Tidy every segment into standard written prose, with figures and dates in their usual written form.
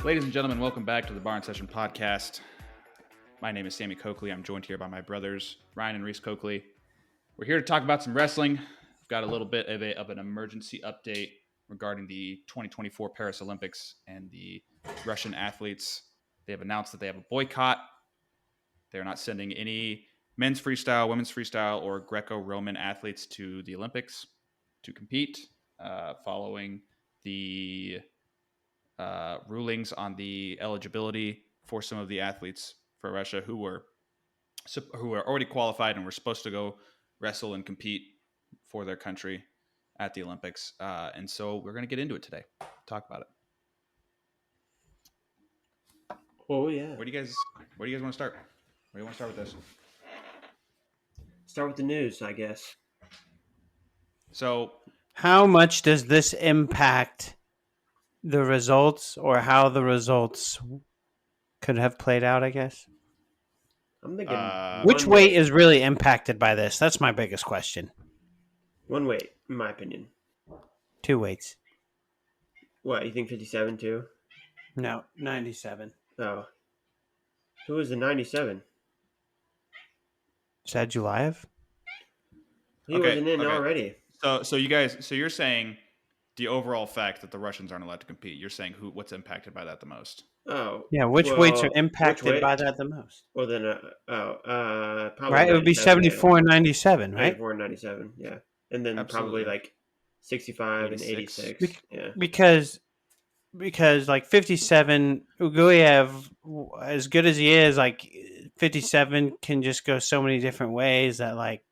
Ladies and gentlemen, welcome back to the Barn Session Podcast. My name is Sammy Coakley. I'm joined here by my brothers, Ryan and Reese Coakley. We're here to talk about some wrestling. We've got a little bit of an emergency update regarding the 2024 Paris Olympics and the Russian athletes. They have announced that they have a boycott. They're not sending any men's freestyle, women's freestyle, or Greco-Roman athletes to the Olympics to compete following the rulings on the eligibility for some of the athletes for Russia who were already qualified and were supposed to go wrestle and compete for their country at the Olympics. And so we're going to get into it today. Talk about it. Oh yeah. Where do you guys want to start? Where do you want to start with this? Start with the news, I guess. So, how much does this impact the results, or how the results could have played out, I guess? I'm thinking which weight is really impacted by this? That's my biggest question. One weight, in my opinion. Two weights. What, you think 57 too? No, 97. Oh. Who was the 97? Sadulayev? He wasn't in already. So you're saying the overall fact that the Russians aren't allowed to compete. You're saying what's impacted by that the most? Oh. Yeah, which weights are impacted by that the most? Well, then, probably right? It would be 74 and 97, right? 74 and 97, yeah. And then Absolutely. Probably like 65 and 86. Yeah. Because like 57, Uguyev, as good as he is, like 57 can just go so many different ways that like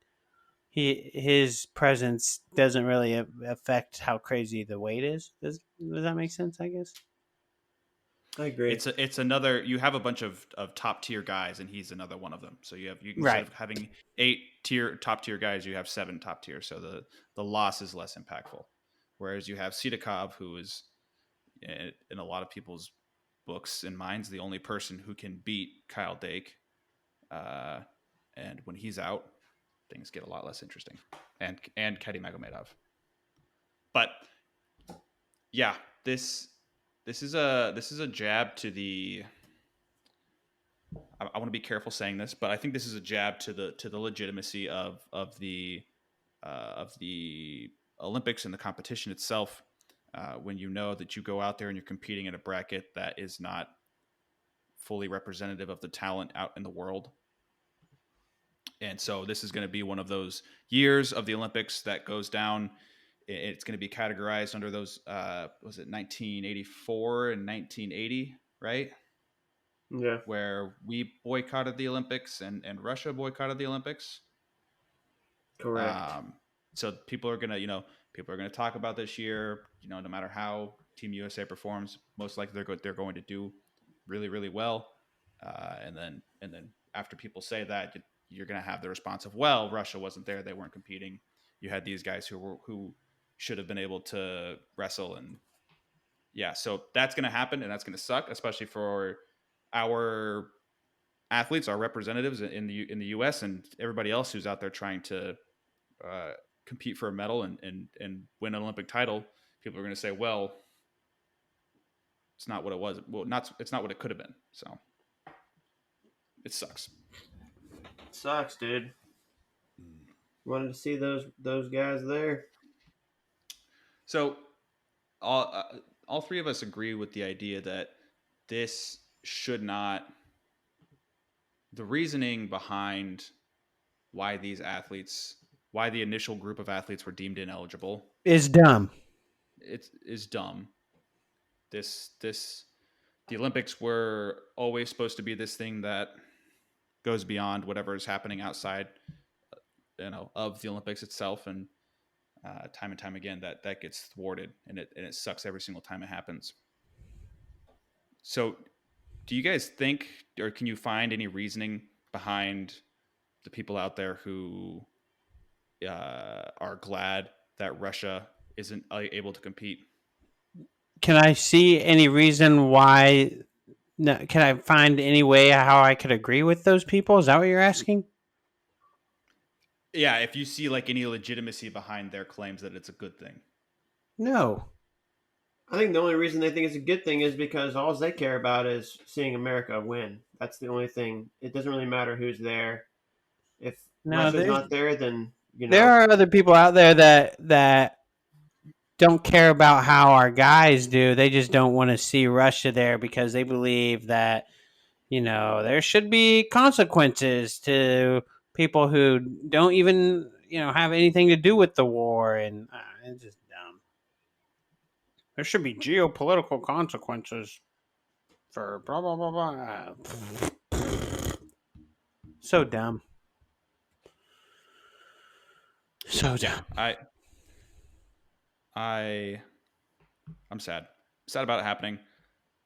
his presence doesn't really affect how crazy the weight is. Does that make sense? I guess. I agree. It's another. You have a bunch of top tier guys, and he's another one of them. So you instead right. of having 8 top tier guys, you have 7 top tier. So the loss is less impactful. Whereas you have Sidakov, who is in a lot of people's books and minds the only person who can beat Kyle Dake, and when he's out, things get a lot less interesting. And Kedi Magomedov. But yeah, this is a jab to the. I want to be careful saying this, but I think this is a jab to the legitimacy of the Olympics and the competition itself. When you know that you go out there and you're competing in a bracket that is not fully representative of the talent out in the world. And so this is going to be one of those years of the Olympics that goes down. It's going to be categorized under those, was it 1984 and 1980, right? Yeah. Where we boycotted the Olympics and Russia boycotted the Olympics. Correct. So people are going to talk about this year, no matter how Team USA performs, most likely they're going to do really, really well. And then after people say that, you're going to have the response of, well, Russia wasn't there. They weren't competing. You had these guys who should have been able to wrestle. And yeah, so that's going to happen, and that's going to suck, especially for our athletes, our representatives in the US and everybody else who's out there trying to compete for a medal and win an Olympic title. People are going to say, well, it's not what it was. Well, it's not what it could have been. So it sucks. Sucks, dude. Wanted to see those guys there. So all three of us agree with the idea that this should not. The reasoning behind why the initial group of athletes were deemed ineligible is dumb. It is dumb. The Olympics were always supposed to be this thing that goes beyond whatever is happening outside, of the Olympics itself, and time and time again that gets thwarted, and it sucks every single time it happens. So, do you guys think, or can you find any reasoning behind the people out there who are glad that Russia isn't able to compete? Can I see any reason why? No, can I find any way how I could agree with those people? Is that what you're asking? Yeah, if you see like any legitimacy behind their claims that it's a good thing. No. I think the only reason they think it's a good thing is because all they care about is seeing America win. That's the only thing. It doesn't really matter who's there. If No, Russia's not there, then there are other people out there that don't care about how our guys do. They just don't want to see Russia there because they believe that there should be consequences to people who don't even have anything to do with the war, and it's just dumb. There should be geopolitical consequences for blah blah blah blah. So dumb. So dumb. I I'm sad. Sad about it happening.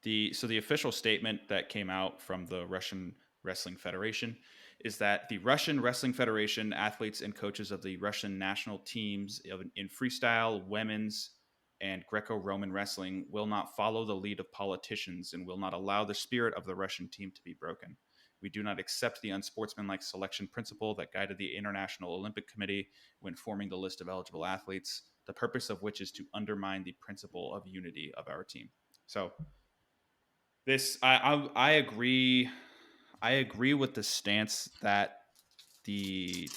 The official statement that came out from the Russian Wrestling Federation is that the Russian Wrestling Federation, athletes and coaches of the Russian national teams in freestyle, women's, and Greco-Roman wrestling will not follow the lead of politicians and will not allow the spirit of the Russian team to be broken. We do not accept the unsportsmanlike selection principle that guided the International Olympic Committee when forming the list of eligible athletes, the purpose of which is to undermine the principle of unity of our team. So this, I agree. I agree with the stance that the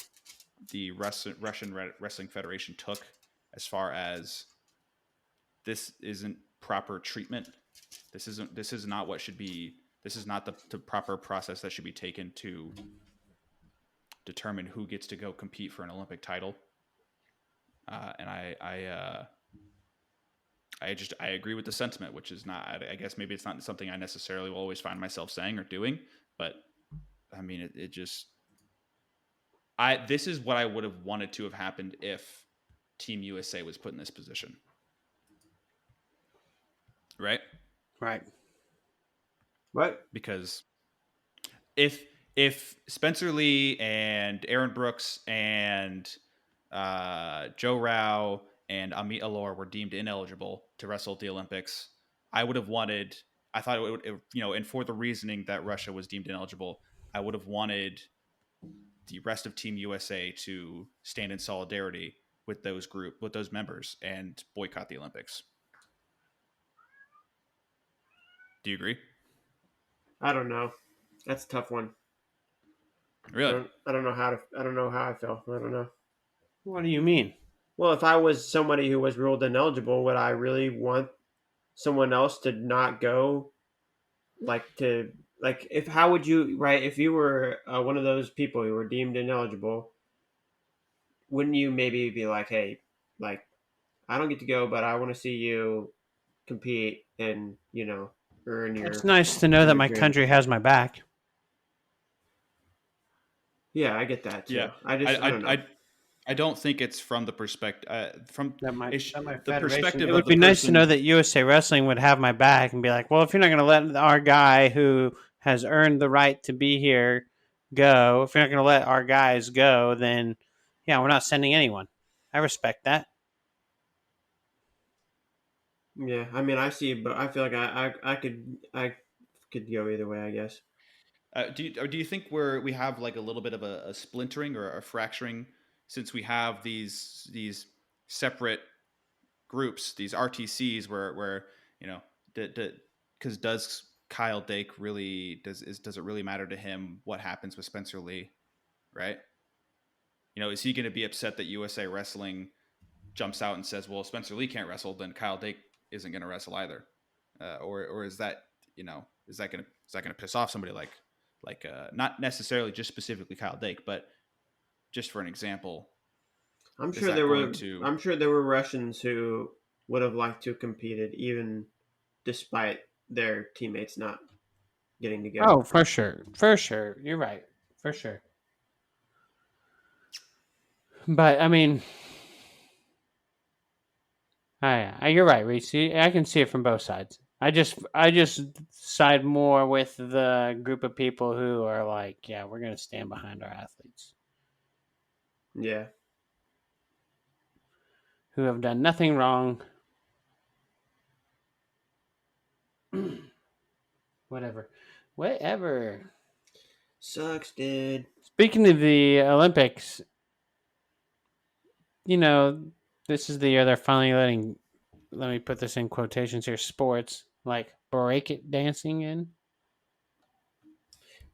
Russian Wrestling Federation took as far as this isn't proper treatment. This is not what should be. This is not the proper process that should be taken to determine who gets to go compete for an Olympic title. And I agree with the sentiment, which is not. I guess maybe it's not something I necessarily will always find myself saying or doing, but I mean, it just. This is what I would have wanted to have happened if Team USA was put in this position. Right? Right. What? Because if Spencer Lee and Aaron Brooks and Joe Rao and Amit Alor were deemed ineligible to wrestle at the Olympics, I would have wanted. I thought it would, and for the reasoning that Russia was deemed ineligible, I would have wanted the rest of Team USA to stand in solidarity with those members and boycott the Olympics. Do you agree? I don't know. That's a tough one. Really? I don't know how I feel. I don't know. What do you mean? Well, if I was somebody who was ruled ineligible, would I really want someone else to not go? If how would you if you were one of those people who were deemed ineligible, wouldn't you maybe be like, hey, like I don't get to go, but I want to see you compete and earn It's your nice to know that my dream. country has my back. Yeah, I get that too. Yeah. I don't know. I don't think it's from the perspective the perspective It of would the be nice to person. know that USA Wrestling would have my back and be like, well, if you're not going to let our guy who has earned the right to be here go, if you're not going to let our guys go, then yeah, we're not sending anyone. I respect that. Yeah, I mean, I see, but I feel like I could go either way. I guess. Do you think we have like a little bit of a splintering or a fracturing since we have these separate groups, these RTCs where because does Kyle Dake really does it really matter to him what happens with Spencer Lee, right? Is he going to be upset that USA Wrestling jumps out and says, well, Spencer Lee can't wrestle, then Kyle Dake isn't going to wrestle either, or is that is that going to piss off somebody like not necessarily just specifically Kyle Dake, but just for an example, I'm is sure that there going were to I'm sure there were Russians who would have liked to have competed even despite their teammates not getting to go. Oh, for sure. You're right, for sure. But I mean, you're right, Reese. I can see it from both sides. I just side more with the group of people who are like, yeah, we're going to stand behind our athletes Yeah. who have done nothing wrong. Whatever. Sucks, dude. Speaking of the Olympics, this is the year they're finally letting let me put this in quotations here, sports like break dancing in.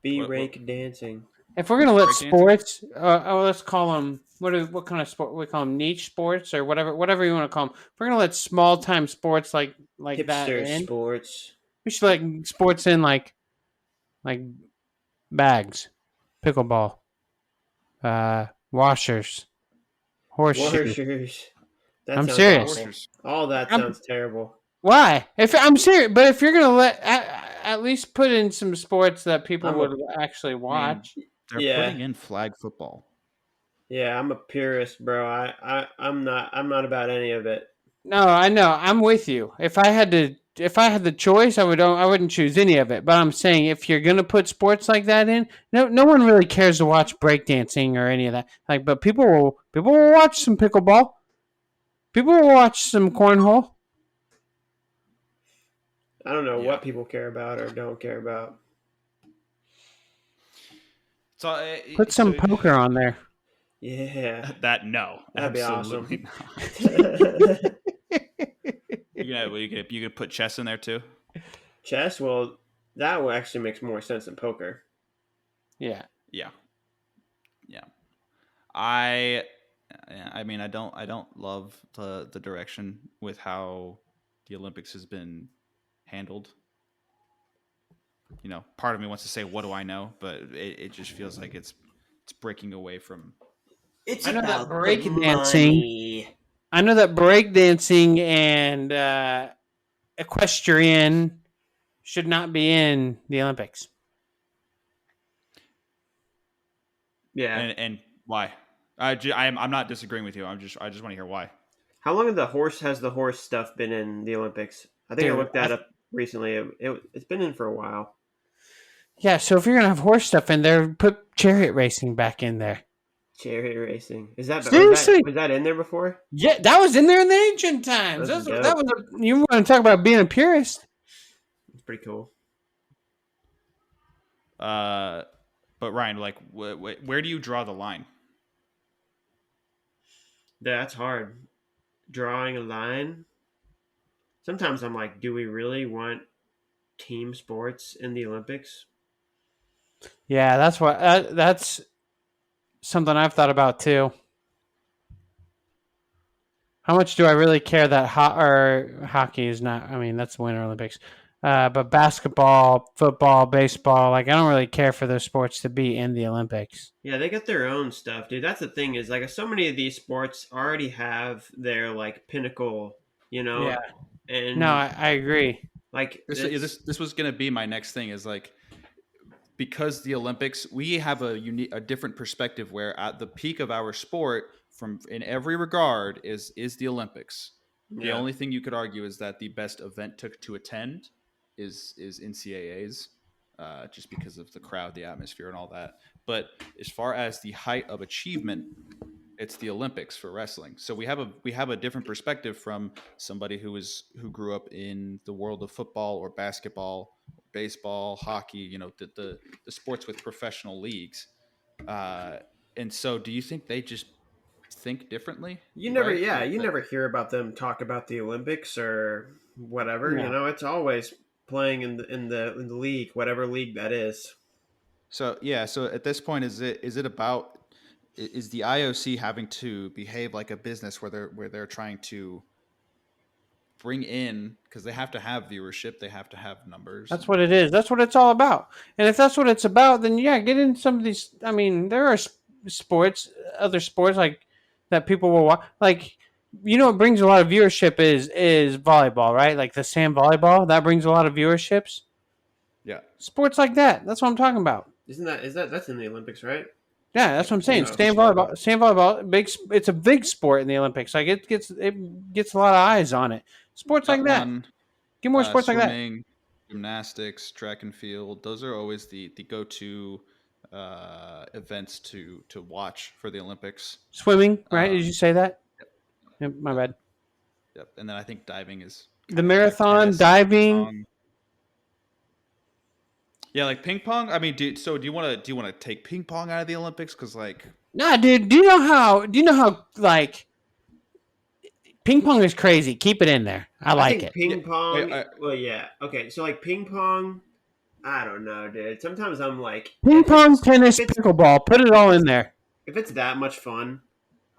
Be What rake dancing. If we're gonna let breakdancing? sports, let's call them what kind of sport we call them, niche sports or whatever you want to call them. If we're gonna let small time sports like that Hipster in, sports. we should let sports in like bags, pickleball, washers, horseshoes. Washers. That I'm sounds serious. awful. Horseshoes. All that I'm, sounds terrible. why? If I'm serious, but if you're gonna at least put in some sports that people I'm a would actually I mean, watch. they're yeah. putting in flag football. Yeah, I'm a purist, bro. I'm not about any of it. No, I know. I'm with you. If I had the choice, I wouldn't choose any of it. But I'm saying if you're gonna put sports like that in, no one really cares to watch breakdancing or any of that. Like, but people will watch some pickleball. People will watch some cornhole. I don't know Yeah. what people care about or don't care about. So, Put some poker on there. Yeah, that no, that'd be absolutely awesome. not. You can put chess in there too. Chess, well, that actually makes more sense than poker. Yeah. Yeah, yeah. I, I mean, I don't love the direction with how the Olympics has been handled. You know, part of me wants to say, "What do I know?" But it just feels like it's breaking away from. It's I know that about the breakdancing. money. I know that breakdancing and equestrian should not be in the Olympics. Yeah. And why? I'm not disagreeing with you. I just want to hear why. How long has the horse stuff been in the Olympics? I think I Dude, looked that up recently. It's been in for a while. yeah, so if you're gonna have horse stuff in there, put chariot racing back in there. Chariot racing. Is that Seriously? was that in there before? Yeah, that was in there in the ancient times. That's That dope. was you want to talk about being a purist? It's pretty cool. But Ryan, like, where do you draw the line? That's hard. Drawing a line. Sometimes I'm like, do we really want team sports in the Olympics? Yeah, that's something I've thought about too. How much do I really care that hockey is not? I mean, that's the Winter Olympics. But basketball, football, baseball, like I don't really care for those sports to be in the Olympics. Yeah, they got their own stuff, dude. That's the thing is like so many of these sports already have their like pinnacle, you know, Yeah. and No, I agree. like This was gonna be my next thing. Is like, because the Olympics, we have a different perspective where at the peak of our sport, from in every regard, is the Olympics. The yeah. only thing you could argue is that the best event to attend is NCAAs, just because of the crowd, the atmosphere, and all that. But as far as the height of achievement, it's the Olympics for wrestling. So we have a different perspective from somebody who grew up in the world of football or basketball, baseball, hockey. You know, the sports with professional leagues. And so, do you think they just think differently? You never, Right? yeah, you never hear about them talk about the Olympics or whatever. You No. know, it's always playing in the league, whatever league that is. So yeah. So at this point, is it about is the IOC having to behave like a business where they're trying to bring in, because they have to have viewership, they have to have numbers. That's what it is. That's what it's all about. And if that's what it's about, then yeah, get in some of these. I mean, there are sports, other sports like that people will watch. Like, what brings a lot of viewership is volleyball, right? Like the sand volleyball that brings a lot of viewerships. Yeah. Sports like that. That's what I'm talking about. That's in the Olympics, right? Yeah, that's what I'm saying. No. Sand volleyball, big. It's a big sport in the Olympics. Like it gets a lot of eyes on it. Sports like that. One, Get more sports like that. swimming, gymnastics, track and field. Those are always the go-to events to watch for the Olympics. Swimming, right? Did you say that? Yep. Yep, my bad. Yep. And then I think diving is The kind of in there. marathon, Tennis, diving. ping pong. Yeah, like ping pong. I mean, do you want to take ping pong out of the Olympics? Because like, Nah, dude. Do you know how like Ping pong is crazy. Keep it in there. I like think it. ping pong. I- Well, yeah. Okay, so like ping pong. I don't know, dude. Sometimes I'm like, Ping pong, tennis, if it's pickleball. Put it if all it's in there. if it's that much fun,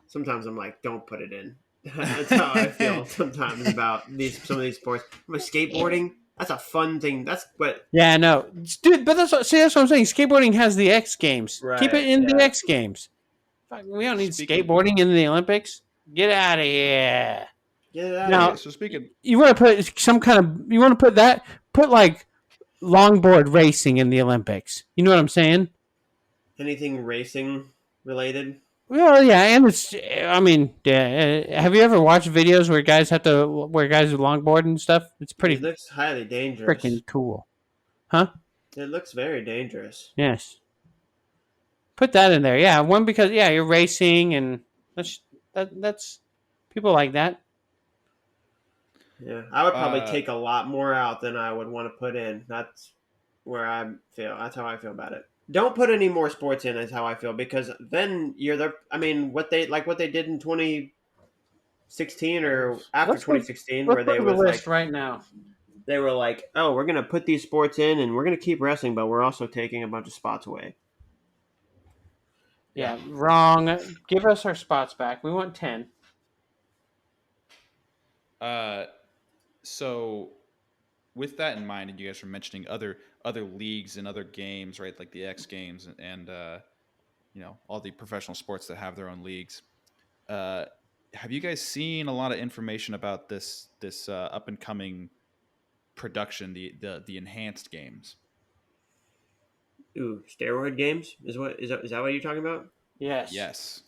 sometimes I'm like, don't put it in. That's how I feel sometimes about some of these sports. Like skateboarding, that's a fun thing. That's what. Yeah, no, dude. But that's what I'm saying. Skateboarding has the X Games. Keep it Right. in the Yeah. X Games. Fuck, we don't need Speaking, skateboarding in the Olympics. Get out of here. Get it out of Now, okay, here. so speaking, you want to put some kind of. You want to put that. Put like longboard racing in the Olympics. You know what I'm saying? Anything racing related? Well, yeah, and it's. I mean, yeah, have you ever watched videos where guys longboard and stuff? It's It pretty looks highly dangerous. freaking cool, huh? It looks very dangerous. Yes. Put that in there. Yeah, one because you're racing and that's people like that. Yeah, I would probably uh, take a lot more out than I would want to put in. That's where I feel. That's how I feel about it. Don't put any more sports in. Is how I feel because then you're the. I mean, what they did in 2016 or after Let's look. 2016, Let's where look they at the was list like right now. they were like, oh, we're gonna put these sports in and we're gonna keep wrestling, but we're also taking a bunch of spots away. Yeah, wrong. Give us our spots back. We want 10. uh, so with that in mind, and you guys were mentioning other leagues and other games, right? Like the X Games and all the professional sports that have their own leagues. Uh, have you guys seen a lot of information about this up and coming production, the enhanced games? Ooh, steroid games is that what you're talking about? Yes, Yes,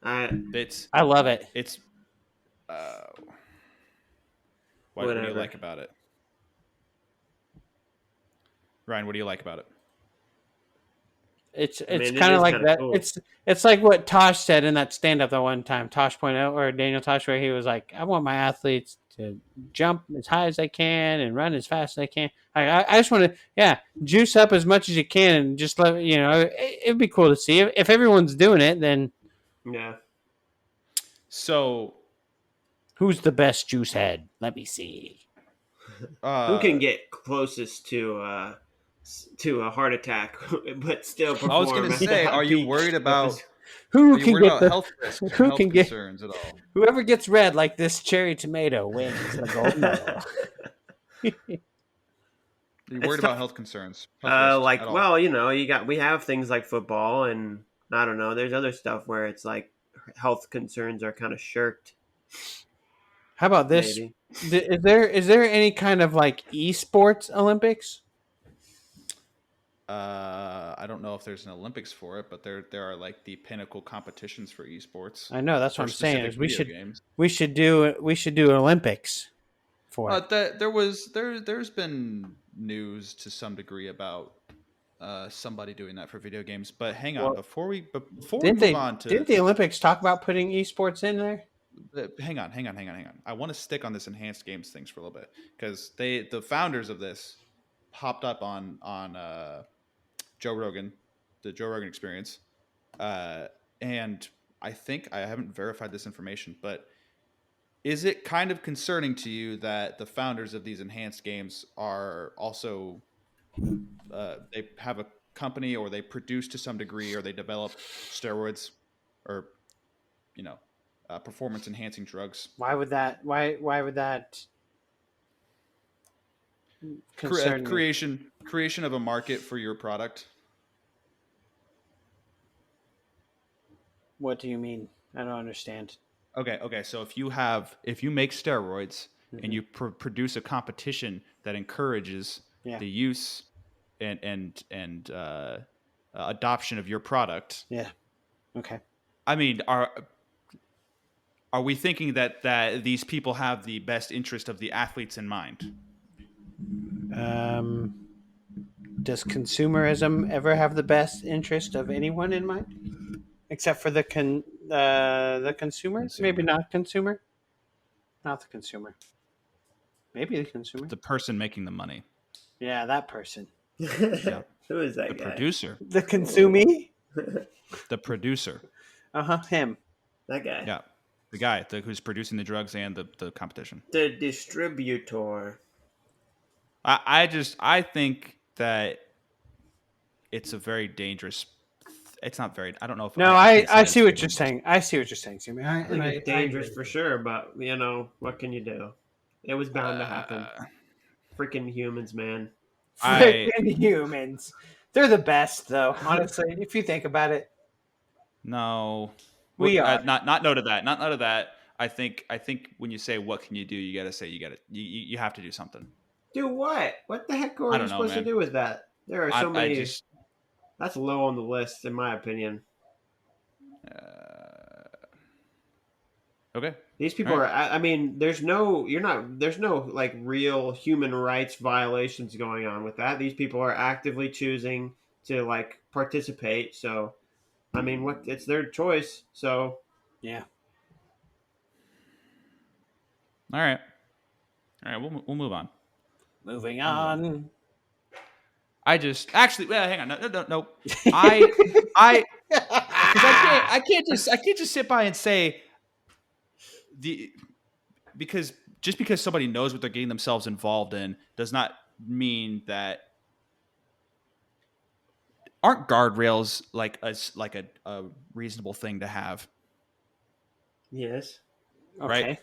I it's I love it. it's. Uh, what do you whatever. like about it, Ryan? What do you like about it? It's I mean, it kind of is like kind of that. cool. It's like what Tosh said in that stand up that one time. Tosh pointed out, or Daniel Tosh, where he was like, "I want my athletes to jump as high as they can and run as fast as they can. I just want to, juice up as much as you can and just let it'd be cool to see if everyone's doing it. Then Yeah. So, who's the best juice head? Let me see. Who uh, can get closest to a heart attack, but still I was gonna perform at say, that are you peak? worried about Who are you can worried get about the health risks or who health can get concerns at all? whoever gets red like this cherry tomato wins the gold medal. Are you It's worried about tough. health concerns, health risks at all? Well, we have things like football, and I don't know. There's other stuff where it's like health concerns are kind of shirked. How about this? Maybe. Is there any kind of like esports Olympics? I don't know if there's an Olympics for it, but there are like the pinnacle competitions for esports I know that's what for I'm saying. specific Is video games. we should do Olympics for it. There's been news to some degree about somebody doing that for video games. But hang on, Well, before we move on to didn't the Olympics talk about putting esports in there? hang on. I want to stick on this enhanced games things for a little bit because the founders of this popped up on Joe Rogan, the Joe Rogan Experience, and I think I haven't verified this information, but is it kind of concerning to you that the founders of these enhanced games are also they have a company or they produce to some degree or they develop steroids or performance enhancing drugs? Why would that? Why would that concern me? Creation of a market for your product. What do you mean? I don't understand. Okay. So if you make steroids Mhm. and you produce a competition that encourages Yeah. the use and adoption of your product, Yeah. Okay. I mean, are we thinking that these people have the best interest of the athletes in mind? Does consumerism ever have the best interest of anyone in mind, except for the consumer? Maybe not consumer. Not the consumer. Maybe the consumer. The person making the money, Yeah, that person. Yeah. Who is that the guy? producer, The consumee. the producer. Him. That guy. Yeah. The guy who's producing the drugs and the competition. The distributor. I think that it's a very dangerous. It's not very. I don't know if No, can't say I it's see what dangerous. you're saying. I see what you're saying, Jimmy. I think it's dangerous agree. for sure, but what can you do? It was bound to happen. Freaking humans, man. Freaking humans. They're the best, though. Honestly, if you think about it, No, we are. not no to that. Not no to that. I think when you say what can you do, you got to say you have to do something. Do what? What the heck are I you don't know, supposed to man. do with that? There are so I many. just That's low on the list, in my opinion. okay. These people All are. right. I mean, there's no. You're not. There's no like real human rights violations going on with that. These people are actively choosing to like participate. So, I mean, what? It's their choice. So, Yeah. All right. All right. We'll move on. Moving on. I just actually hang on. No. I because I can't just sit by and say because just because somebody knows what they're getting themselves involved in does not mean that aren't guardrails like a reasonable thing to have, yes. right? Okay.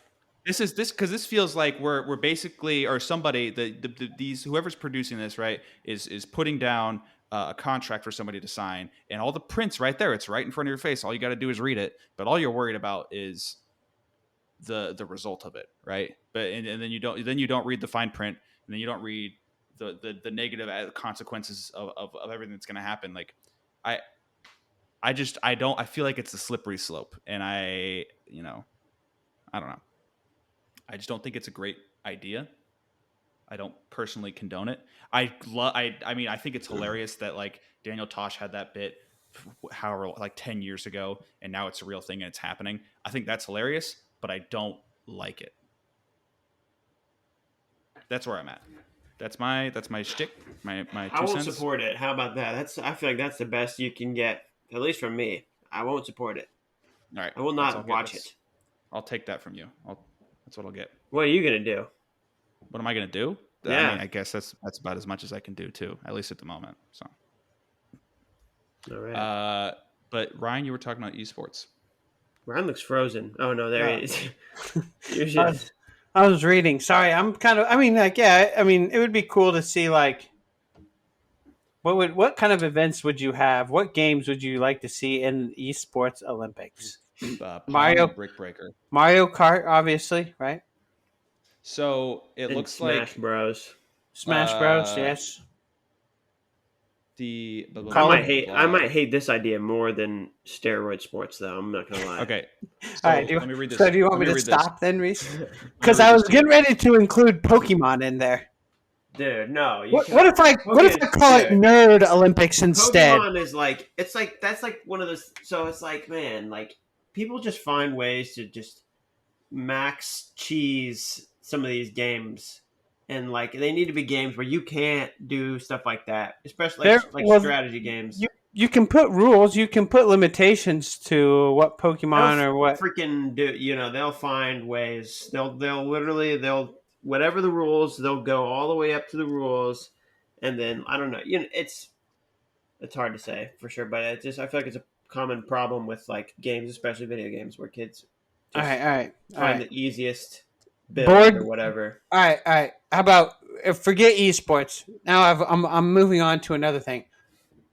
This feels like we're basically or somebody these whoever's producing this right is putting down a contract for somebody to sign and all the prints right there, it's right in front of your face, all you got to do is read it, but all you're worried about is the result of it, right? But and then you don't read the fine print, and then you don't read the negative consequences of everything that's going to happen. Like I feel like it's a slippery slope, and I don't know. I just don't think it's a great idea. I don't personally condone it. I mean, I think it's hilarious that like Daniel Tosh had that bit, however, like 10 years ago, and now it's a real thing and it's happening. I think that's hilarious, but I don't like it. That's where I'm at. That's my shtick. My I 2 won't cents. support it. How about that? I feel like that's the best you can get, at least from me. I won't support it. All right, I will not watch it. I'll take that from you. That's what I'll get. What are you gonna do? What am I gonna do? Yeah. I mean, I guess that's about as much as I can do too, at least at the moment. So. All right. But Ryan, you were talking about esports. Ryan looks frozen. Oh no, there he is. You're I just, was reading. Sorry, I'm kind of. I mean, like, yeah. I mean, it would be cool to see like what kind of events would you have? What games would you like to see in esports Olympics? Mario Brick Breaker. Mario Kart, obviously, right? So it and looks Smash like Bros. Smash Bros. Yes. I might hate this idea more than steroid sports, though. I'm not gonna lie. Okay. So All right. let me read this. So do you want me to read stop then, Reese? Let Because me read I this was to you. getting ready to include Pokemon in there. Dude, no. What if I call it Nerd Olympics instead? Pokemon is like that's like one of those. So it's like, man, like people just find ways to just max cheese some of these games, and like they need to be games where you can't do stuff like that, especially strategy games. You can put rules, you can put limitations to what Pokemon They'll or what freaking do. They'll find ways. They'll whatever the rules, they'll go all the way up to the rules, and then I don't know. It's hard to say for sure, but I feel like it's a common problem with like games, especially video games, where kids all right. find the easiest build or whatever. All right. How about forget esports? Now I'm moving on to another thing.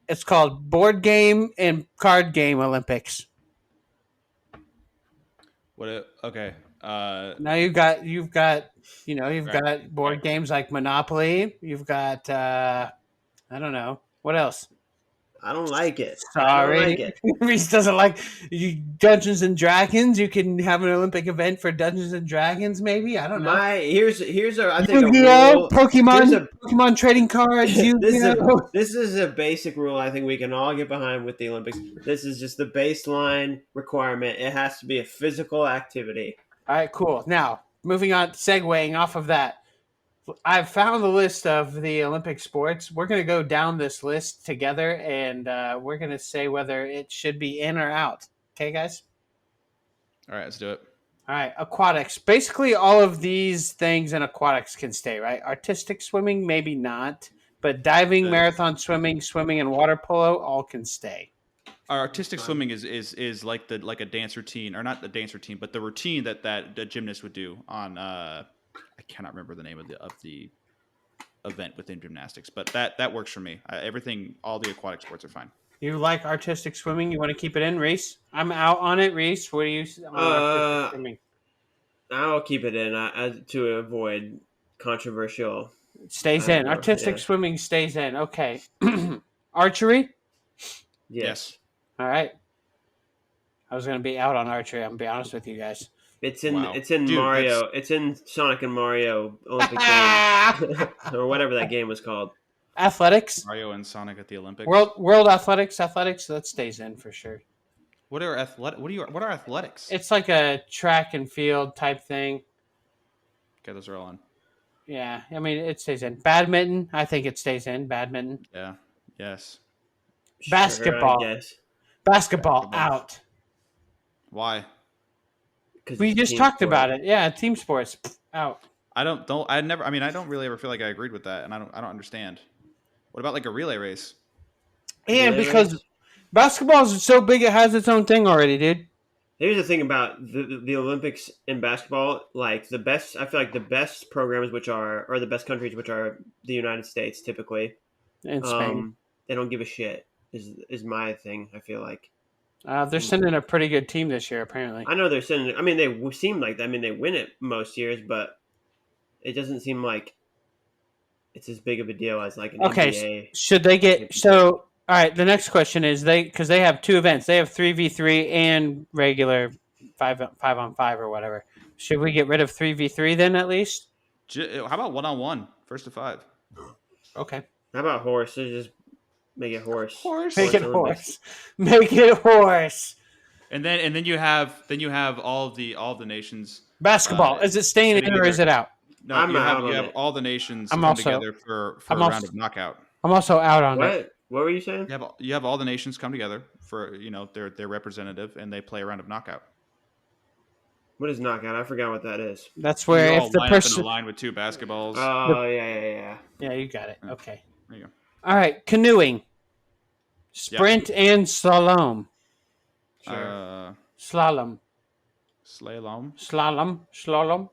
It's called board game and card game Olympics. Okay. Now you've got board games like Monopoly. You've got I don't know what else. I don't like it. Sorry, I don't like it. Reese doesn't like Dungeons and Dragons. You can have an Olympic event for Dungeons and Dragons, maybe. I don't know. Here's I think Yu-Gi-Oh, Pokemon trading cards. This is a basic rule I think we can all get behind with the Olympics. This is just the baseline requirement. It has to be a physical activity. All right, cool. Now, moving on, segueing off of that. I've found the list of the Olympic sports. We're going to go down this list together, and we're going to say whether it should be in or out. Okay, guys? All right, let's do it. All right, aquatics. Basically, all of these things in aquatics can stay, right? Artistic swimming, maybe not, but diving, Uh, marathon swimming, swimming, and water polo all can stay. Our artistic swimming is like a dance routine, or not the dance routine, but the routine that the gymnast would do on. I cannot remember the name of the event within gymnastics, but that works for me. Everything, all the aquatic sports are fine. You like artistic swimming? You want to keep it in, Reese? I'm out on it, Reese. What do you on artistic swimming? I'll keep it in to avoid controversial. It stays I in. don't know. Artistic Yeah. swimming stays in. Okay. Archery? Yes. All right. I was going to be out on archery. I'm going to be honest with you guys. It's in Wow. it's in Dude, Mario. It's in Sonic and Mario Olympic Games or whatever that game was called. Athletics? Mario and Sonic at the Olympics. World athletics, that stays in for sure. What are athletics? It's like a track and field type thing. Okay, those are all on. Yeah, I mean it stays in. Badminton, I think it stays in. Badminton. Yeah. Yes. Basketball. Sure, I guess. Basketball Basketball. out. Why? 'Cause We it's a just team talked sport. about it. Yeah, team sports out. I don't really ever feel like I agreed with that, and I don't understand. What about like a relay race? And Relay because race? basketball is so big, it has its own thing already, dude. Here's the thing about the Olympics in basketball. Like I feel like the best programs, or the best countries, which are the United States, typically, In Spain, they don't give a shit. Is my thing. I feel like. they're sending a pretty good team this year, apparently. I know they're sending. I mean, they seem like. I mean, they win it most years, but it doesn't seem like it's as big of a deal as like an Okay, NBA. should they get so? All right, the next question is because they have two events. They have 3v3 and regular 5-on-5 or whatever. Should we get rid of 3v3 then at least? How about 1-on-1, first to 5? Okay, How about horse? Let's just make it horse. Horse. make it Olympics. horse. Make it horse. And then you have all of the nations. Basketball. Is it staying in or is it out? No, I'm you out have on have it. all the nations I'm come also- together for I'm a also- round of knockout. I'm also out on it. What were you saying? You have all the nations come together for their representative, and they play a round of knockout. What is knockout? I forgot what that is. That's You where all if the line up in person. a line with two basketballs. Oh yeah. Yeah, you got it. Okay. There you go. All right, canoeing, sprint and slalom. Sure. Slalom. Slalom. Slalom.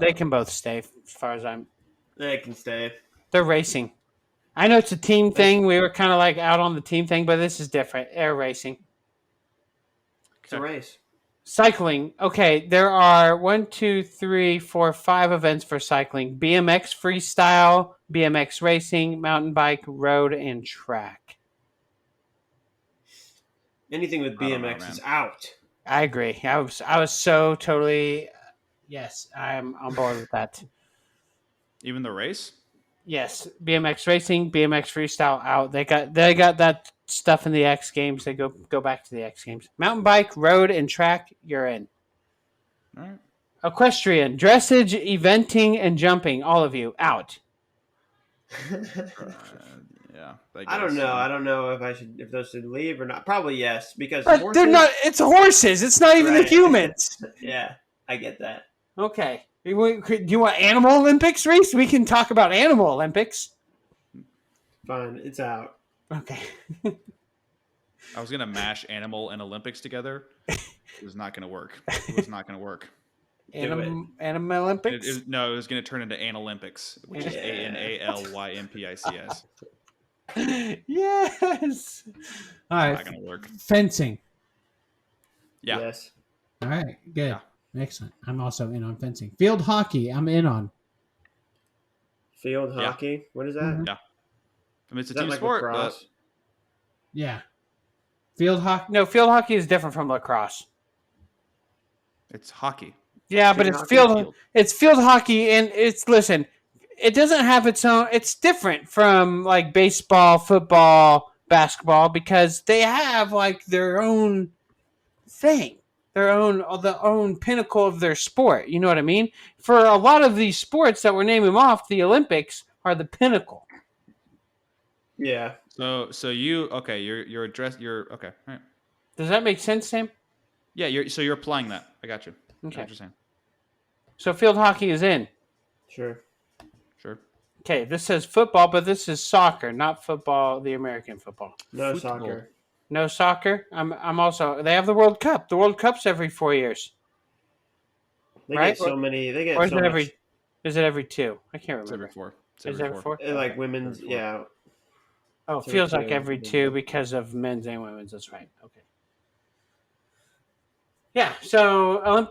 They can both stay, as far as I'm. They can stay. They're racing. I know it's a team thing. We were kind of like out on the team thing, but this is different. Air racing. It's a race. Cycling. Okay, there are 1, 2, 3, 4, 5 events for cycling: BMX freestyle, BMX racing, mountain bike, road, and track. Anything with I don't know, BMX man. is out. I agree. I was so totally. Yes, I'm on board with that. Even the race. Yes, BMX racing, BMX freestyle out. They got that stuff in the X Games. They go back to the X Games. Mountain bike, road, and track. You're in. All right. Equestrian, dressage, eventing, and jumping. All of you out. Yeah. I don't guess. know. I don't know if those should leave or not. Probably yes, because But horses, they're not. It's horses. It's not even the Right. humans. Yeah, I get that. Okay. Do you want animal Olympics, Reese? We can talk about animal Olympics. Fine, it's out. Okay. I was gonna mash animal and Olympics together. It was not gonna work. It was not gonna work. Animal Olympics. No, it was gonna turn into Analympics, which is ANALYMPICS. Yes. All Not right, gonna work. fencing. Yeah. Yes. All right, good, Yeah. excellent. I'm also in on fencing. Field hockey. I'm in on. Field Yeah. hockey. What is that? Mhm. Yeah. I mean, it's a Is that team like sport, lacrosse? Yeah, field hockey. No, field hockey is different from lacrosse. but it's hockey. Yeah, but Field it's hockey? field. It's field hockey, and listen. It doesn't have its own. It's different from like baseball, football, basketball because they have like their own thing, their own pinnacle of their sport. You know what I mean? For a lot of these sports that we're naming off, the Olympics are the pinnacle. Yeah. So you okay? You're okay. All right. Does that make sense, Sam? Yeah, you're applying that. I got you. I know Okay. what you're saying. So field hockey is in. Sure. Sure. Okay, this says football, but this is soccer, not football, the American football. No Football. soccer. No soccer. I'm also. They have the World Cup. The World Cup's every 4 years, They right? get so many. They get Or is so it much. every? Is it every 2? I can't It's every remember. 4. It's Is every it every 4. 4? Like Okay. women's, Every 4. yeah. Oh, it It's every feels like 2. every 2 because of men's and women's. That's right. Okay. Yeah. So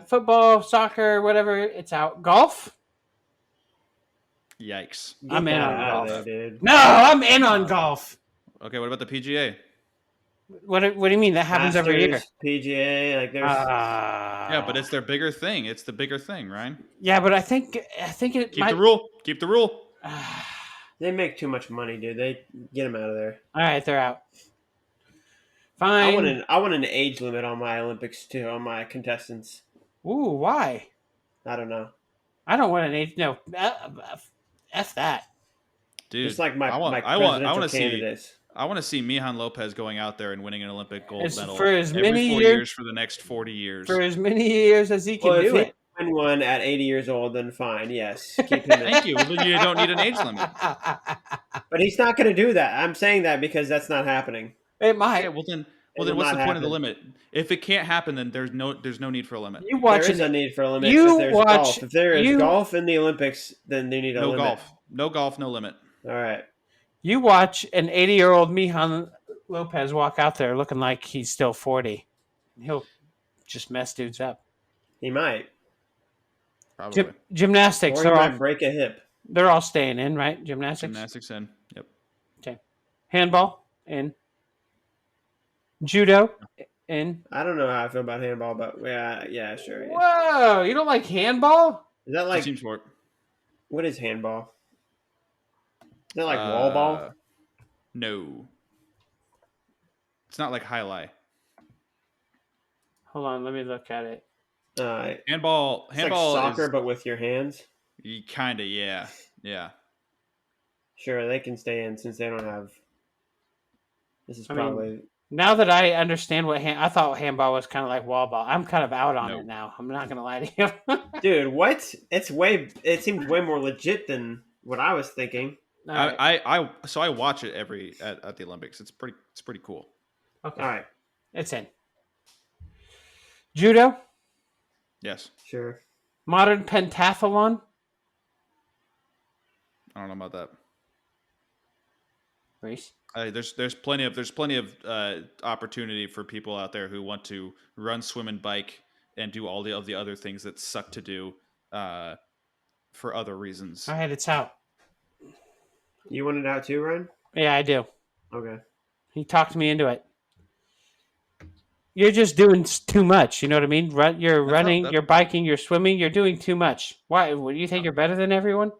football, soccer, whatever. It's out. Golf. Yikes. Get I'm in that on out golf. of there, dude. No, I'm in on golf. Okay, what about the PGA? What do you mean that happens every year? Masters, PGA, like there's. Yeah, but it's their bigger thing. It's the bigger thing, Ryan. yeah, but I think it Keep might. the rule. Keep the rule. They make too much money, dude. They get them out of there. All right, they're out. I want Fine. an age limit on my Olympics too, on my contestants. Ooh, why? I don't know. I don't want an age. No, f that. Dude, It's like my I want presidential to see candidates. I want to see Mijan Lopez going out there and winning an Olympic gold As- medal for as every many 4 years- years for the next 40 years. For as many years as he can Well, if do he it. can win one at 80 years old, then fine. Yes, keep him in. Thank you. Well, you don't need an age limit. But he's not going to do that. I'm saying that because that's not happening. It might. Okay, well then It will what's the not point of the happen. limit? If it can't happen, then there's no need for a limit. You watch There is it. a need for a limit You if there's watch- golf. If there is you- golf in the Olympics, then they need a No limit. golf. No golf, no limit. All right. You watch an 80-year-old Mijan Lopez walk out there looking like he's still 40. He'll just mess dudes up. He might. Probably. Gymnastics. Or he They're might all, break a hip. they're all staying in, right? Gymnastics. Gymnastics in. Yep. Handball in. Judo in. I don't know how I feel about handball, but yeah, sure. Yeah. Whoa! You don't like handball? Is that Like, like team sport. what is handball? Is that like wall ball? No. It's not like highlight. Hold on, let me look at it. Handball It's like soccer, is but with your hands. kind of, yeah. Sure, they can stay in since they don't have. This is I mean, probably. Now that I understand I thought handball was kind of like wall ball. I'm kind of out on No. it now. I'm not gonna lie to you. Dude, what? It seems way more legit than what I was thinking. All right. So I watch it at the Olympics. It's pretty cool. Okay. All right, It's in. Judo, Yes. sure. modern pentathlon. I don't know about that. Reese. There's plenty of opportunity for people out there who want to run, swim, and bike and do all the other things that suck to do for other reasons. All right, it's out. You want it out too, Ryan? Yeah, I do. Okay. He talked me into it. You're just doing too much. You know what I mean? You're running, you're biking, you're swimming. You're doing too much. Why? What, do you think you're better than everyone?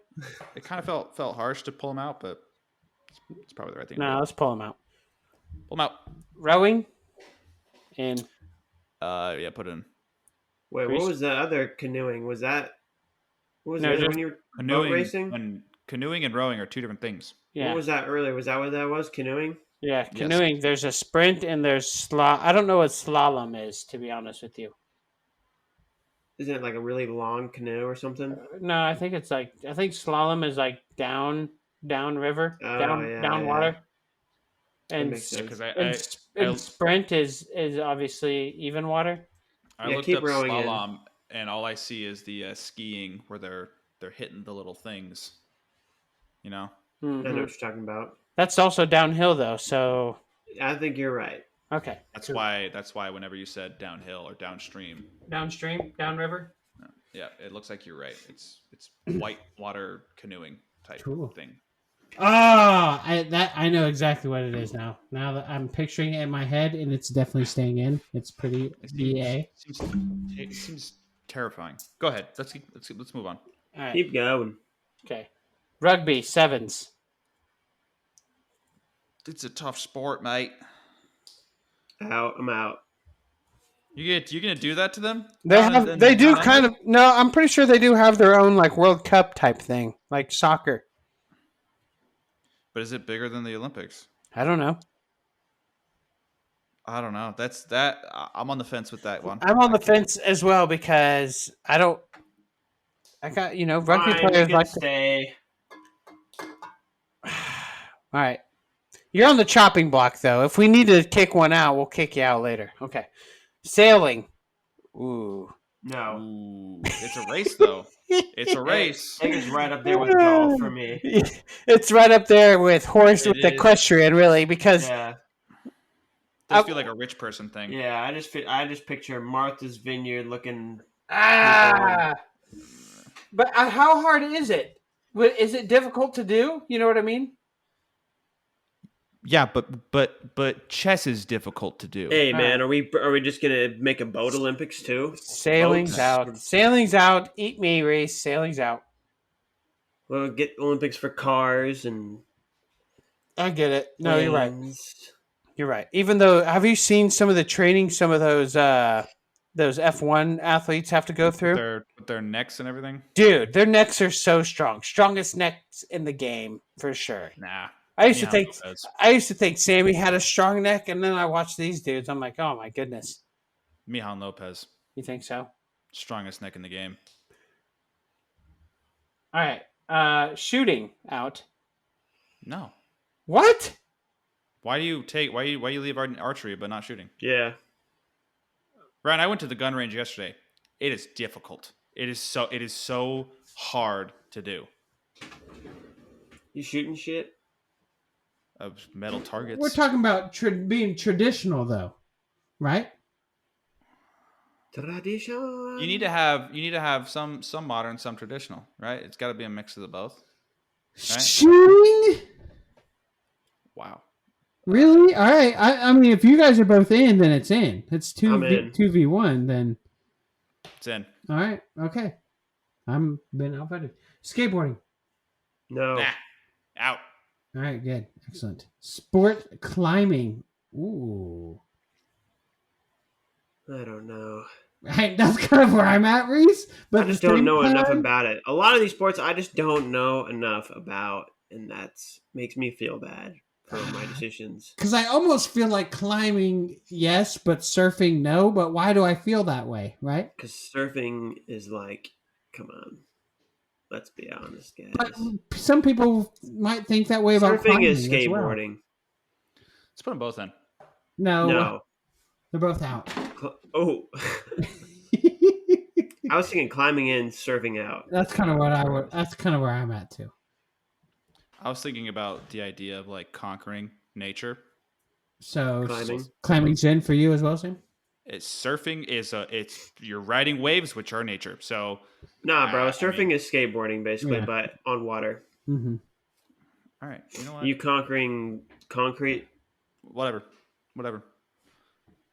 It kind of felt harsh to pull him out, but it's probably the right thing. to No, do. let's pull him out. Pull him out. Rowing. And Yeah, put it in. Wait, Reese? what was the other canoeing? Was that? What was No, the other just when you were boat racing? Canoeing and rowing are two different things. yeah, What was that earlier? Was that what that was? Canoeing? yeah, Yes. canoeing. There's a sprint and there's I don't know what slalom is, to be honest with you. Isn't it like a really long canoe or something? No, I think slalom is like down river, Oh, down yeah. water. And makes sense. Because and sprint is obviously even water. I Yeah, looked keep up rowing in. slalom, and all I see is the skiing where they're hitting the little things. You know. I know Mhm. what you're talking about. That's also downhill though. So I think you're right. okay, That's why whenever you said downhill or downstream, downstream, downriver. yeah, it looks like you're right. It's white water canoeing type Cool. thing. I know exactly what it is now. Now that I'm picturing it in my head, and it's definitely staying in. It's pretty BA. It seems terrifying. Go ahead. Let's move on. All right. Keep going. Okay. Rugby sevens. It's a tough sport, mate. Out. I'm out. You're gonna do that to them? They do kind of. No, I'm pretty sure they do have their own like World Cup type thing, like soccer. But is it bigger than the Olympics? I don't know. I don't know. I'm on the fence with that one. I'm on I the can't- fence as well because I got rugby Fine, you players can like. stay. All right, you're on the chopping block though. If we need to kick one out, we'll kick you out later. Okay, sailing. Ooh. No. Ooh, it's a race though. It's a race. I think it's right up there with golf for me. It's right up there with horse It with is. equestrian, really, because Yeah. Does feel like a rich person thing. Yeah, I just picture Martha's Vineyard looking. but how hard is it? Is it difficult to do? You know what I mean? Yeah, but chess is difficult to do. Hey All man, are we just gonna make a boat Olympics too? Sailing's Boats. out. Sailing's out. Eat me, Reese. Sailing's out. We'll get Olympics for cars and. I get it. No, you're right. planes. You're right. Even though, have you seen some of the training some of those F1 athletes have to go through? With their necks and everything. Dude, their necks are so strong. Strongest necks in the game for sure. Nah. I used Lopez. to think Sammy had a strong neck, and then I watched these dudes. I'm like, oh my goodness. Mijan Lopez, You think so? strongest neck in the game. All right. Shooting out. No. What? Why do you leave archery but not shooting? Yeah. Ryan, I went to the gun range yesterday. It is difficult. It is so hard to do. You shooting shit? Of metal targets. We're talking about being traditional, though, right? Tradition. You need to have some modern, some traditional, right? It's got to be a mix of the both. Right? Shooting? Wow. Really? All right. I mean, if you guys are both in, then it's in. It's I'm in. 2v1, then. It's in. All right. Okay. I'm been outvoted. Skateboarding. No. Nah. Out. All right. Good. Excellent. Sport climbing. Ooh. I don't know. Right. That's kind of where I'm at, Reese. But I just at the don't same know enough time- about it. A lot of these sports I just don't know enough about, and that's makes me feel bad for my decisions. Because I almost feel like climbing, yes, but surfing, no. But why do I feel that way, right? Because surfing is like, come on, let's be honest, guys. But some people might think that way about Surfing climbing is as well. skateboarding. Let's put them both in. No, No. they're both out. Oh, I was thinking climbing in, surfing out. That's kind of what I would. That's kind of where I'm at too. I was thinking about the idea of like conquering nature. So Climbing. climbing's in for you as well, Sam. Surfing is you're riding waves, which are nature. So Nah, bro. I Surfing mean- is skateboarding, basically, Yeah. but on water. Mm-hmm. all right, you know what? You conquering concrete? Whatever.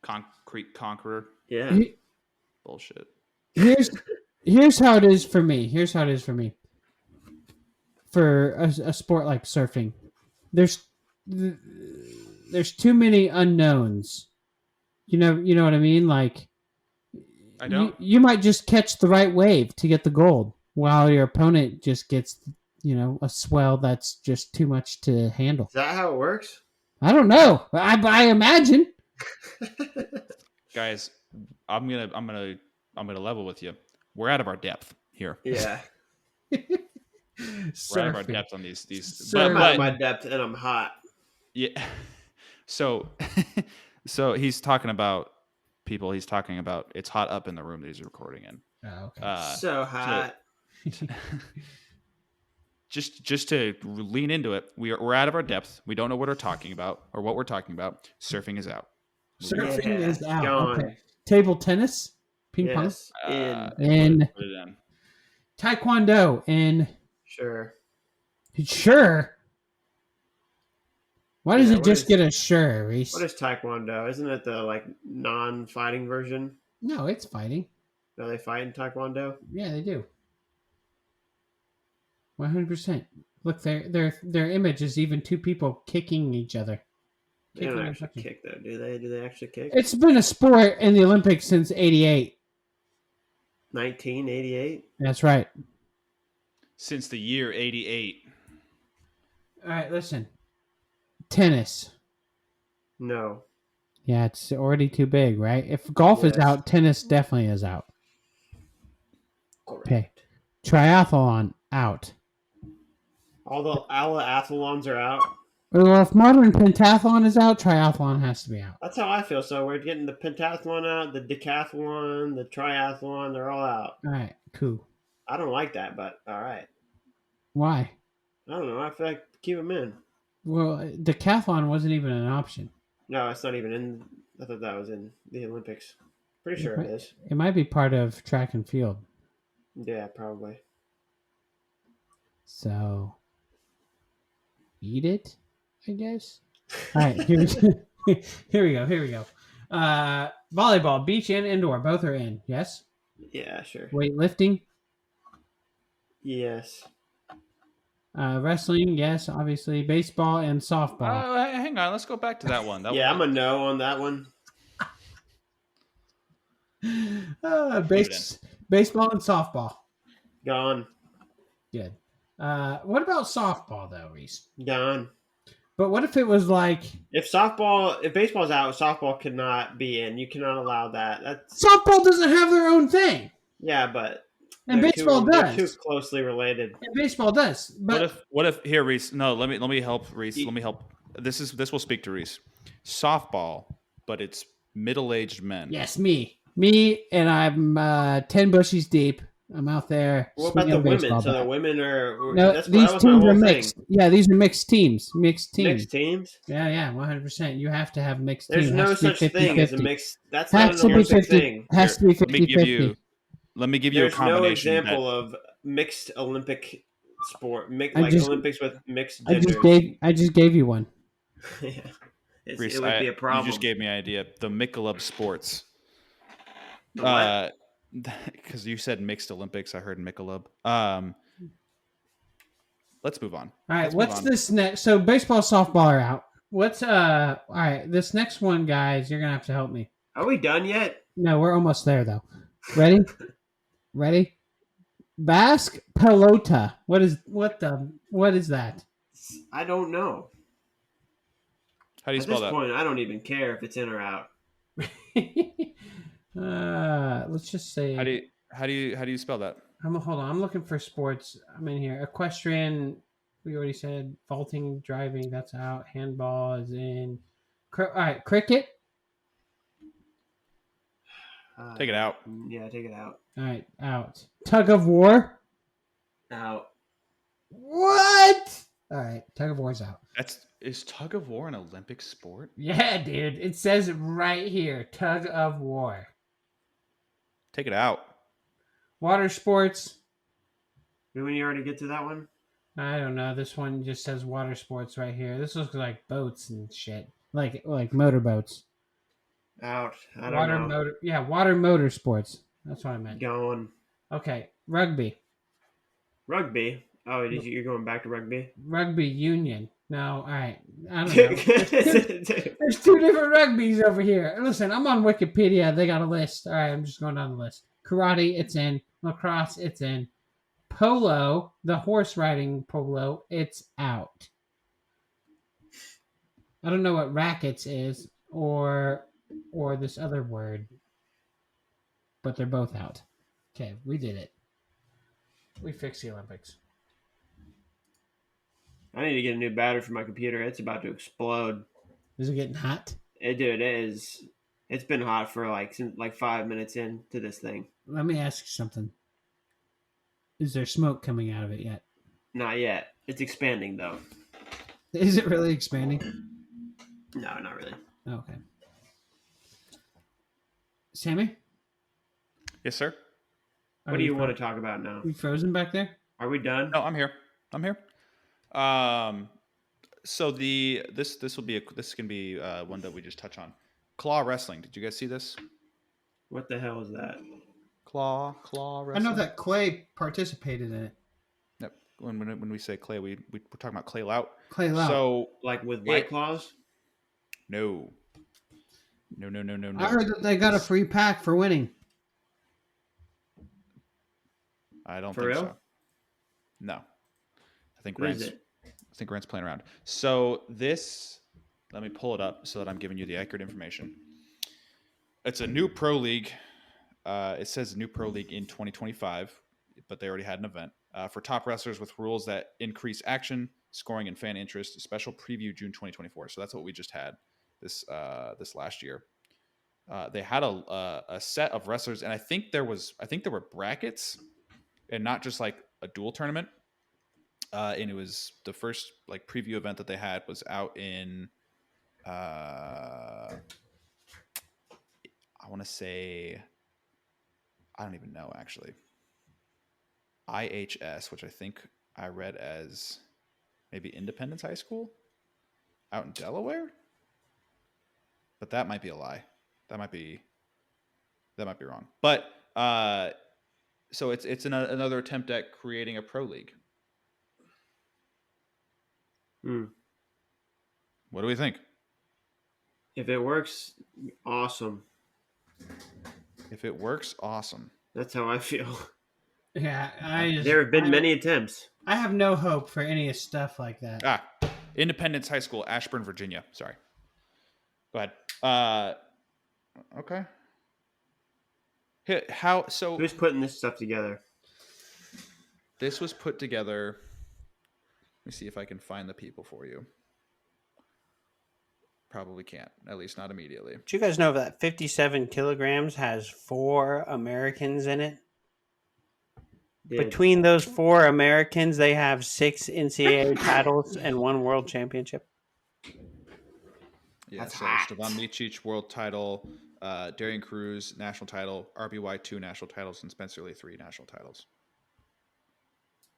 Concrete conqueror. Yeah. Bullshit. Here's how it is for me. For a sport like surfing, there's too many unknowns. You know what I mean? Like I don't. you might just catch the right wave to get the gold, while your opponent just gets a swell that's just too much to handle. Is that how it works? I don't know. I imagine. Guys, I'm gonna level with you. We're out of our depth here. Yeah. We're out of our Surfing. depth on these. Surfing. I'm out of my depth and I'm hot. Yeah. So he's talking about people. He's talking about it's hot up in the room that he's recording in. Oh, okay. So hot. Just to lean into it, we're out of our depth. We don't know what we're talking about or what we're talking about. Surfing is out. Surfing Yeah, is out. gone. Okay. Table tennis, ping Yes. Uh, And- put it in. pong, taekwondo, and Sure. sure. Why does Yeah, it what just is- get a sure, Reese? What is Taekwondo? Isn't it the like non-fighting version? No, it's fighting. Do they fight in Taekwondo? Yeah, they do. 100%. Look, their image is even two people kicking each other. They don't Kicking and actually kicking. kick though, do they? Do they actually kick? It's been a sport in the Olympics since '88. 1988. That's right. Since the year '88. All right, listen. Tennis. No. Yeah, it's already too big, right? If golf is Yes. out, tennis definitely is out. Correct. Okay. Triathlon out. All the athlons are out. Well, if modern pentathlon is out, triathlon has to be out. That's how I feel. So we're getting the pentathlon out, the decathlon, the triathlon. They're all out. All right, cool. I don't like that, but all right. Why? I don't know. I feel like keep them in. Well, decathlon wasn't even an option. No, it's not even in. I thought that was in the Olympics. Pretty sure it is. It might be part of track and field. Yeah, probably. So, eat it, I guess. All right, here we go. Here we go. Volleyball, beach and indoor, both are in. Yes. Yeah, sure. Weightlifting, Yes. wrestling, yes, obviously. Baseball and softball. Hang on. Let's go back to that one. Yeah, I'm a no on that one. Baseball and softball. Gone. Good. What about softball though, Reese? Gone. But what if it was like If baseball's out, softball could not be in. You cannot allow that. That's softball doesn't have their own thing, yeah, but and they're baseball They're too does. closely related. And baseball does. But What if here, Reese? No, let me help Reese. Let me help. This will speak to Reese. Softball, but it's middle-aged men. yes, me, and I'm 10 bushes deep. I'm out there. What about swinging the a women? baseball So the bat. women are No, that these was my teams whole are thing. mixed. Yeah, these are mixed teams. Mixed Mixed teams. Yeah, 100%. You have to have mixed There's teams. no Has to be such thing as a 50-50. mixed. That's Has not to an be Olympic 50. thing. Has to be Let me give 50-50. you. Let me give you a There's no combination. example of mixed Olympic sport, I just- Olympics with mixed I genders. just gave you one. Yeah. Reese, It would be a problem. You just gave me an idea. The Michelob Sports. The what? Because you said mixed Olympics, I heard Michelob. Let's move on. All right, Let's move what's on. this next? So baseball, softball are out. What's all right, this next one, guys, you're gonna have to help me. Are we done yet? No, we're almost there though. Ready? Ready? Basque pelota. What is that? I don't know. How do you At spell this that? point, I don't even care if it's in or out. Let's just say How do you spell that? hold on, I'm looking for sports. I'm in here. Equestrian, we already said. Vaulting, driving, that's out. Handball is in. All right, cricket. Take it out. Yeah, take it out. All right, out. Tug of war. Out. What? All right, tug of war's out. Is tug of war an Olympic sport? Yeah, dude. It says it right here. Tug of war. Take it out. Water sports. Did we already get to that one? I don't know. This one just says water sports right here. This looks like boats and shit. Like motorboats. Out. I don't know. Water motor sports. That's what I meant. Going. Okay, rugby. Rugby. Oh, you're going back to rugby? Rugby union. No, all right. I don't know. There's two different rugbies over here. Listen, I'm on Wikipedia. They got a list. All right, I'm just going down the list. Karate, it's in. Lacrosse, it's in. Polo, the horse riding polo, it's out. I don't know what rackets is or this other word, but they're both out. Okay, we did it. We fixed the Olympics. I need to get a new battery for my computer. It's about to explode. Is it getting hot? Dude, it is. It's been hot for since 5 minutes into this thing. Let me ask you something. Is there smoke coming out of it yet? Not yet. It's expanding though. Is it really expanding? No, not really. Okay. Sammy? Yes, sir. What do you want to talk about now? We frozen back there? Are we done? No, I'm here. So this can be one that we just touch on. Claw wrestling. Did you guys see this? What the hell is that? Claw I wrestling. know that Clay participated in it. Yep. When we say Clay, we're talking about Clay Lout. Clay Lout. So With White Claws? no. I heard that they got a free pack for winning. I don't For think real? so. No. I think What is Grant's it? playing around. So this Let me pull it up so that I'm giving you the accurate information. It's a new pro league. It says new pro league in 2025, but they already had an event for top wrestlers with rules that increase action, scoring, and fan interest. A special preview June 2024. So that's what we just had this last year. They had a set of wrestlers, and I think there were brackets, and not just like a dual tournament. And it was the first like preview event that they had was out in I want to say, I don't even know actually. IHS, which I think I read as maybe Independence High School out in Delaware, but that might be a lie. That might be wrong. But so it's another attempt at creating a pro league. What do we think? If it works, awesome. If it works, awesome. That's how I feel. Yeah, there have been many attempts. I have no hope for any stuff like that. Independence High School, Ashburn, Virginia. Sorry. Go ahead. Okay. Who's putting this stuff together? This was put together. Let me see if I can find the people for you. Probably can't, at least not immediately. Do you guys know that 57 kilograms has 4 Americans in it? Between those 4 Americans, they have 6 NCAA titles and 1 world championship. Yeah, so Stevan Micic, world title, Darian Cruz, national title, RBY 2 national titles, and Spencer Lee 3 national titles.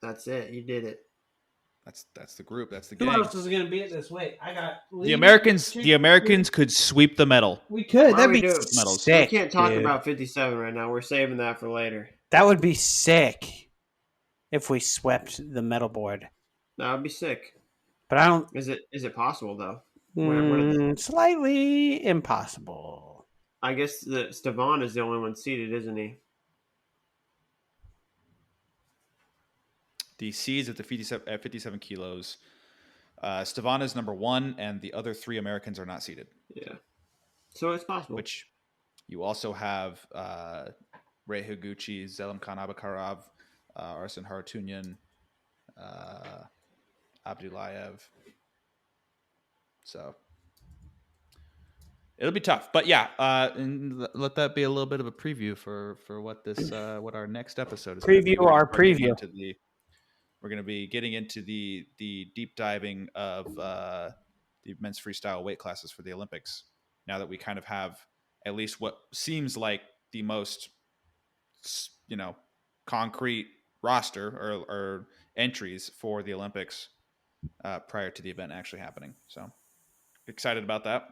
That's it. You did it. That's the group. That's the gang. Who else is going to beat it this way? I got the Americans. The Americans could sweep the medal. We could. That'd That'd be medals. Sick, we can't talk about 57 right now. We're saving that for later. That would be sick if we swept the medal board. That would be sick. But I don't. Is it possible though? Slightly impossible. I guess Stevan is the only one seated, isn't he? The seeds at 57 kilos. Stevan is number 1, and the other 3 Americans are not seeded. Yeah. So it's possible. Which you also have Ray Higuchi, Zelim Khan Abakarov, Arsen Haratunyan, Abdulayev. So it'll be tough. But yeah, and let that be a little bit of a preview for what what our next episode is. Preview our preview. We're going to be getting into the deep diving of the men's freestyle weight classes for the Olympics. Now that we kind of have at least what seems like the most, concrete roster or entries for the Olympics prior to the event actually happening. So excited about that.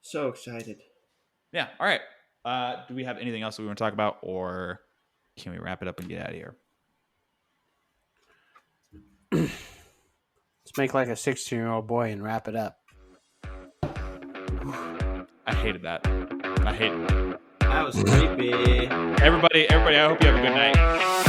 So excited. Yeah. All right. Do we have anything else that we want to talk about, or can we wrap it up and get out of here? Let's make like a 16-year-old boy and wrap it up. I hated that. I hate it. That was creepy. Everybody, I hope you have a good night.